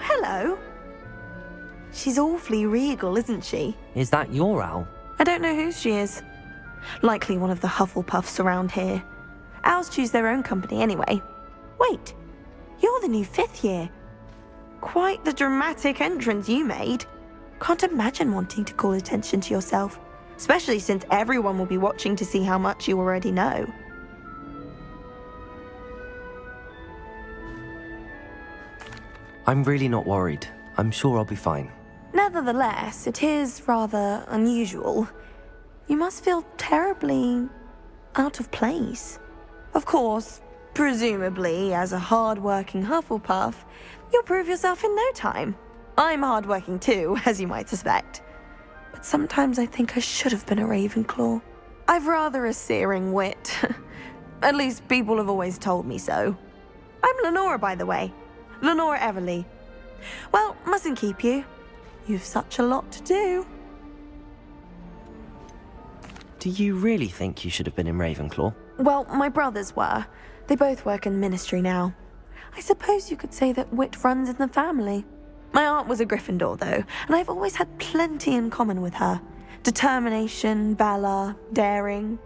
hello. She's awfully regal, isn't she? Is that your owl? I don't know whose she is. Likely one of the Hufflepuffs around here. Owls choose their own company anyway. Wait, you're the new 5th year. Quite the dramatic entrance you made. Can't imagine wanting to call attention to yourself, especially since everyone will be watching to see how much you already know. I'm really not worried. I'm sure I'll be fine. Nevertheless, it is rather unusual. You must feel terribly out of place. Of course, presumably, as a hard-working Hufflepuff, you'll prove yourself in no time. I'm hard-working too, as you might suspect. But sometimes I think I should have been a Ravenclaw. I've rather a searing wit. At least people have always told me so. I'm Lenora, by the way. Lenora Everly. Well, mustn't keep you. You've such a lot to do. Do you really think you should have been in Ravenclaw? Well, my brothers were. They both work in the ministry now. I suppose you could say that wit runs in the family. My aunt was a Gryffindor, though, and I've always had plenty in common with her. Determination, valor, daring.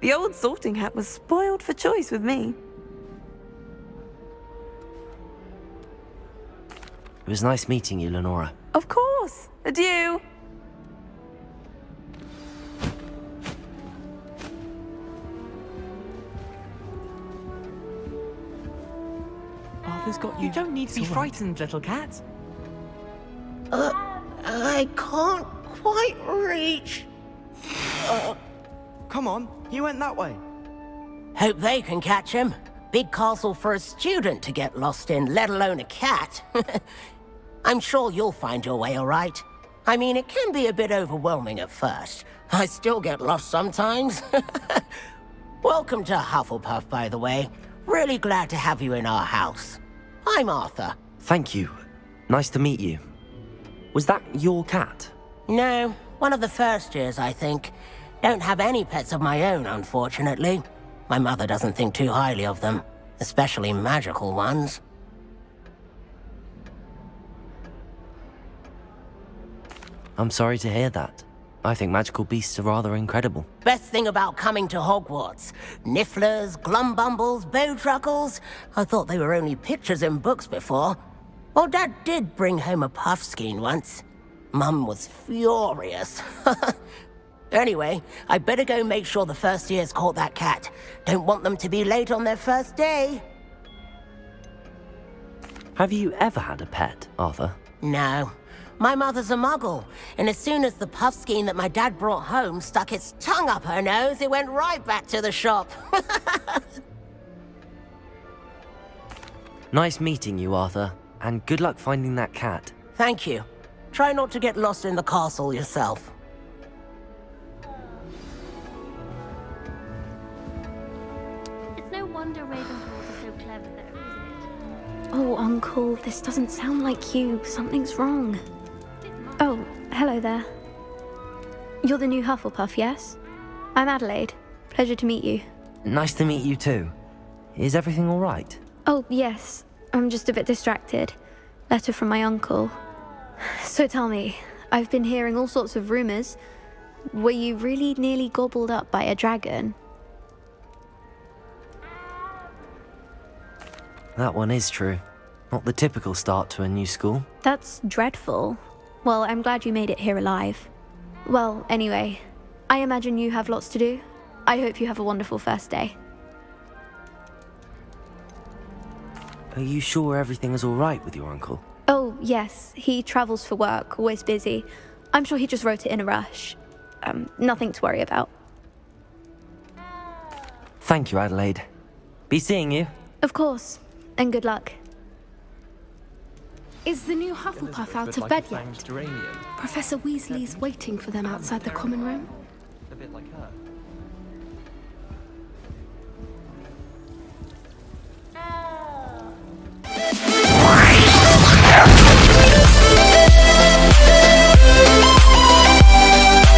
The old sorting hat was spoiled for choice with me. It was nice meeting you, Lenora. Of course. Adieu. Arthur's got you. You don't need to be frightened, little cat. I can't quite reach. Come on, he went that way. Hope they can catch him. Big castle for a student to get lost in, let alone a cat. I'm sure you'll find your way all right. I mean, it can be a bit overwhelming at first. I still get lost sometimes. Welcome to Hufflepuff, by the way. Really glad to have you in our house. I'm Arthur. Thank you. Nice to meet you. Was that your cat? No, one of the first years, I think. Don't have any pets of my own, unfortunately. My mother doesn't think too highly of them, especially magical ones. I'm sorry to hear that. I think magical beasts are rather incredible. Best thing about coming to Hogwarts. Nifflers, glumbumbles, bowtruckles. I thought they were only pictures in books before. Well, Dad did bring home a puffskein once. Mum was furious. Anyway, I better go make sure the first years caught that cat. Don't want them to be late on their first day. Have you ever had a pet, Arthur? No. My mother's a muggle, and as soon as the puffskein that my dad brought home stuck its tongue up her nose, it went right back to the shop. Nice meeting you, Arthur, and good luck finding that cat. Thank you. Try not to get lost in the castle yourself. It's no wonder Ravenclaws are so clever, though, isn't it? Oh, Uncle, this doesn't sound like you. Something's wrong. Oh, hello there. You're the new Hufflepuff, yes? I'm Adelaide. Pleasure to meet you. Nice to meet you too. Is everything all right? Oh, yes. I'm just a bit distracted. Letter from my uncle. So tell me, I've been hearing all sorts of rumors. Were you really nearly gobbled up by a dragon? That one is true. Not the typical start to a new school. That's dreadful. Well, I'm glad you made it here alive. Well, anyway, I imagine you have lots to do. I hope you have a wonderful first day. Are you sure everything is all right with your uncle? Oh, yes. He travels for work, always busy. I'm sure he just wrote it in a rush. Nothing to worry about. Thank you, Adelaide. Be seeing you. Of course. And good luck. Is the new Hufflepuff out of bed yet? Professor Weasley's waiting for them outside the common room. A bit like her.